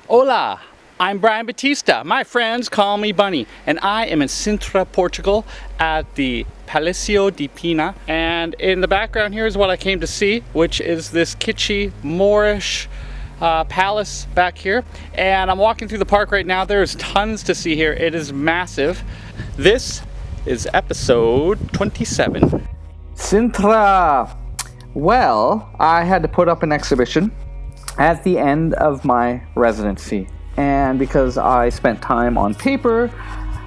Hola, I'm Brian Batista. My friends call me Bunny, and I am in Sintra, Portugal at the Palacio de Pena. And in the background here is what I came to see, which is this kitschy Moorish palace back here. And I'm walking through the park right now. There's tons to see here. It is massive. This is episode 27. Sintra! Well, I had to put up an exhibition at the end of my residency, and because I spent time on paper,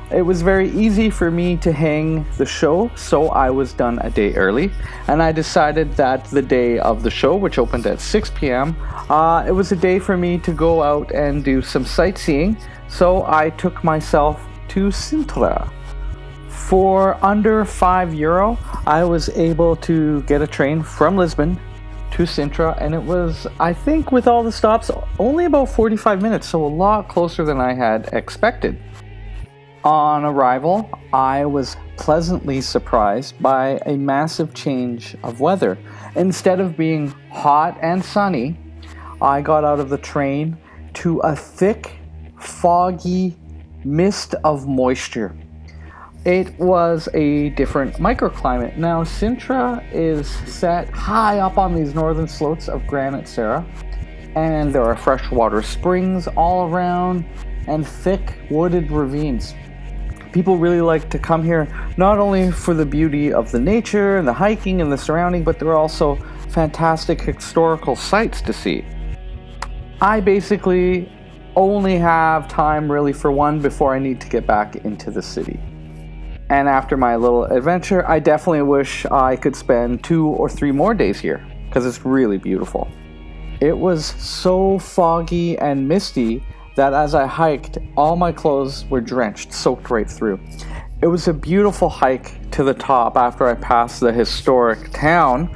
it was very easy for me to hang the show, so I was done a day early. And I decided that the day of the show, which opened at 6 p.m, it was a day for me to go out and do some sightseeing, so I took myself to Sintra. For under €5, I was able to get a train from Lisbon to Sintra, and it was, I think with all the stops, only about 45 minutes, so a lot closer than I had expected. On arrival, I was pleasantly surprised by a massive change of weather. Instead of being hot and sunny, I got out of the train to a thick, foggy mist of moisture. It was a different microclimate. Now, Sintra is set high up on these northern slopes of Granite Serra, and there are freshwater springs all around and thick wooded ravines. People really like to come here not only for the beauty of the nature and the hiking and the surrounding, but there are also fantastic historical sites to see. I basically only have time really for one before I need to get back into the city. And after my little adventure, I definitely wish I could spend 2 or 3 more days here, because it's really beautiful. It was so foggy and misty that as I hiked, all my clothes were drenched, soaked right through. It was a beautiful hike to the top after I passed the historic town.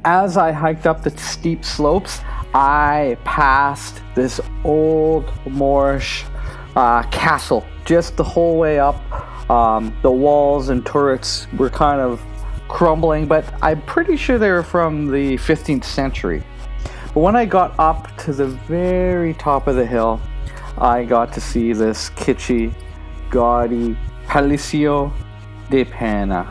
As I hiked up the steep slopes, I passed this old Moorish castle just the whole way up. The walls and turrets were kind of crumbling, but I'm pretty sure they were from the 15th century. But when I got up to the very top of the hill, I got to see this kitschy, gaudy Palacio de Pena,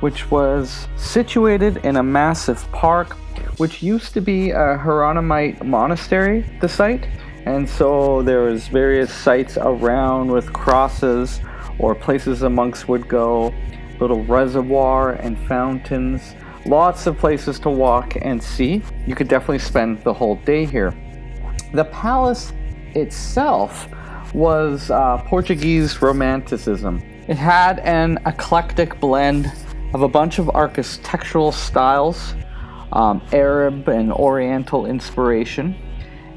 which was situated in a massive park, which used to be a Hieronymite monastery, the site. And so there was various sites around with crosses, or places the monks would go, little reservoir and fountains, lots of places to walk and see. You could definitely spend the whole day here. The palace itself was Portuguese Romanticism. It had an eclectic blend of a bunch of architectural styles, Arab and Oriental inspiration.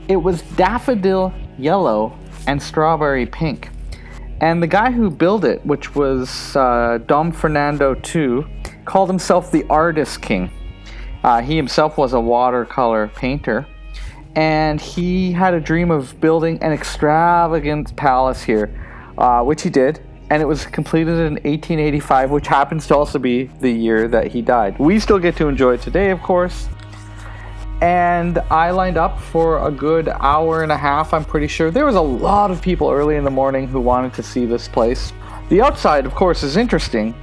It was daffodil yellow and strawberry pink. And the guy who built it, which was Dom Fernando II, called himself the Artist King. He himself was a watercolor painter, and he had a dream of building an extravagant palace here, which he did, and it was completed in 1885, which happens to also be the year that he died. We still get to enjoy it today, of course. And I lined up for a good hour and a half, I'm pretty sure. There was a lot of people early in the morning who wanted to see this place. The outside, of course, is interesting,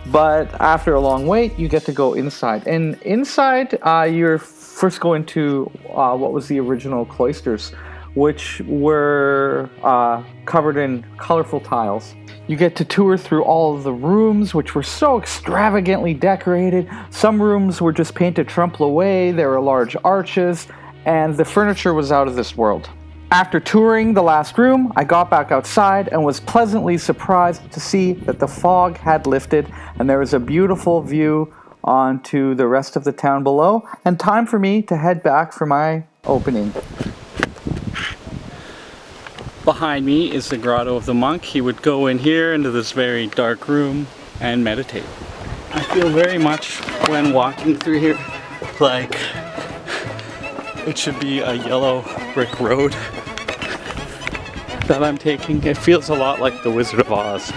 but after a long wait, you get to go inside. And inside, you're first going to what was the original cloisters, which were covered in colorful tiles. You get to tour through all of the rooms, which were so extravagantly decorated. Some rooms were just painted Trompe-l'oeil, there were large arches, and the furniture was out of this world. After touring the last room, I got back outside and was pleasantly surprised to see that the fog had lifted and there was a beautiful view onto the rest of the town below, and time for me to head back for my opening. Behind me is the grotto of the monk. He would go in here into this very dark room and meditate. I feel very much when walking through here like it should be a yellow brick road that I'm taking. It feels a lot like the Wizard of Oz.